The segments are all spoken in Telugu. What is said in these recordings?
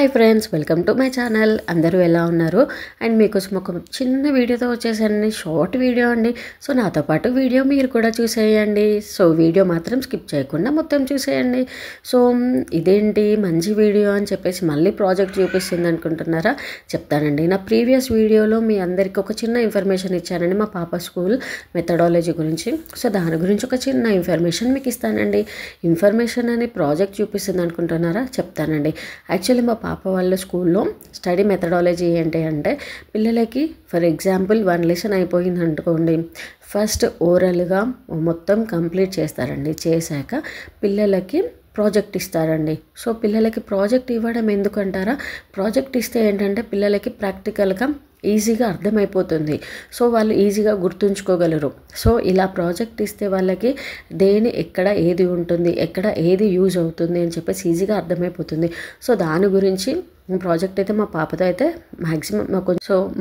Hi friends, welcome to my channel. అందరూ ఎలా ఉన్నారు? అండ్ మీకోసం ఒక చిన్న వీడియోతో వచ్చేసానండి. షార్ట్ వీడియో అండి. సో నాతో పాటు వీడియో మీరు కూడా చూసేయండి. సో వీడియో మాత్రం స్కిప్ చేయకుండా మొత్తం చూసేయండి. సో ఇదేంటి మంచి వీడియో అని చెప్పేసి మళ్ళీ ప్రాజెక్ట్ చూపిస్తుంది అనుకుంటున్నారా? చెప్తానండి. నా ప్రీవియస్ వీడియోలో మీ అందరికీ ఒక చిన్న ఇన్ఫర్మేషన్ ఇచ్చానండి మా పాప స్కూల్ మెథడాలజీ గురించి. సో దాని గురించి ఒక చిన్న ఇన్ఫర్మేషన్ మీకు ఇస్తానండి. ఇన్ఫర్మేషన్ అని ప్రాజెక్ట్ చూపిస్తుంది అనుకుంటున్నారా? చెప్తానండి. యాక్చువల్లీ మా పాప వాళ్ళ స్కూల్లో స్టడీ మెథడాలజీ ఏంటి అంటే, పిల్లలకి ఫర్ ఎగ్జాంపుల్ 1 లెసన్ అయిపోయింది అనుకోండి, ఫస్ట్ ఓరల్గా మొత్తం కంప్లీట్ చేస్తారండి. చేశాక పిల్లలకి ప్రాజెక్ట్ ఇస్తారండి. సో పిల్లలకి ప్రాజెక్ట్ ఇవ్వడం ఎందుకంటారా? ప్రాజెక్ట్ ఇస్తే ఏంటంటే పిల్లలకి ప్రాక్టికల్గా ఈజీగా అర్థమైపోతుంది. సో వాళ్ళు ఈజీగా గుర్తుంచుకోగలరు. సో ఇలా ప్రాజెక్ట్ ఇస్తే వాళ్ళకి ఎక్కడ ఏది ఉంటుంది, ఎక్కడ ఏది యూజ్ అవుతుంది అని చెప్పేసి ఈజీగా అర్థమైపోతుంది. సో దాని గురించి ప్రాజెక్ట్ అయితే మా పాపతో అయితే మ్యాక్సిమం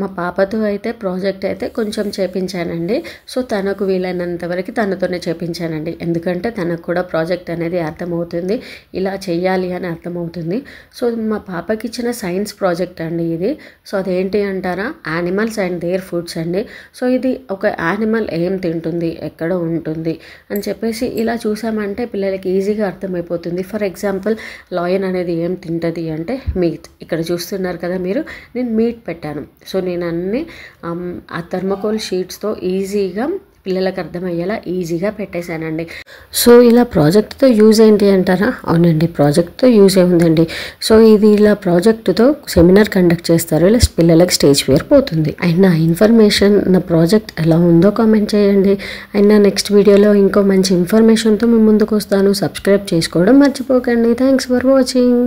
మా పాపతో అయితే ప్రాజెక్ట్ అయితే కొంచెం చేపించానండి. సో తనకు వీలైనంత వరకు తనతోనే చేపించానండి. ఎందుకంటే తనకు కూడా ప్రాజెక్ట్ అనేది అర్థమవుతుంది, ఇలా చెయ్యాలి అని అర్థమవుతుంది. సో మా పాపకి ఇచ్చిన సైన్స్ ప్రాజెక్ట్ అండి ఇది. సో అదేంటి అంటారా? యానిమల్స్ అండ్ దేర్ ఫుడ్స్ అండి. సో ఇది ఒక యానిమల్ ఏం తింటుంది, ఎక్కడ ఉంటుంది అని చెప్పేసి ఇలా చూసామంటే పిల్లలకి ఈజీగా అర్థమైపోతుంది. ఫర్ ఎగ్జాంపుల్ లయన్ అనేది ఏం తింటుంది అంటే మీట్. ఇక్కడ చూస్తున్నారు కదా మీరు, నేను మీట్ పెట్టాను. సో నేను అన్ని ఆ థర్మోకోల్ షీట్స్తో ఈజీగా పిల్లలకు అర్థమయ్యేలా ఈజీగా పెట్టేశానండి. సో ఇలా ప్రాజెక్ట్తో యూజ్ ఏంటి అంటారా? అవునండి, ప్రాజెక్ట్తో యూజ్ ఏముందండి. సో ఇది ఇలా ప్రాజెక్టుతో సెమినార్ కండక్ట్ చేస్తారు, ఇలా పిల్లలకి స్టేజ్ ఫియర్ పోతుంది. అండ్ నా ఇన్ఫర్మేషన్, నా ప్రాజెక్ట్ ఎలా ఉందో కామెంట్ చేయండి. అండ్ నా నెక్స్ట్ వీడియోలో ఇంకో మంచి ఇన్ఫర్మేషన్తో మీ ముందుకు వస్తాను. సబ్స్క్రైబ్ చేసుకోవడం మర్చిపోకండి. Thanks for watching.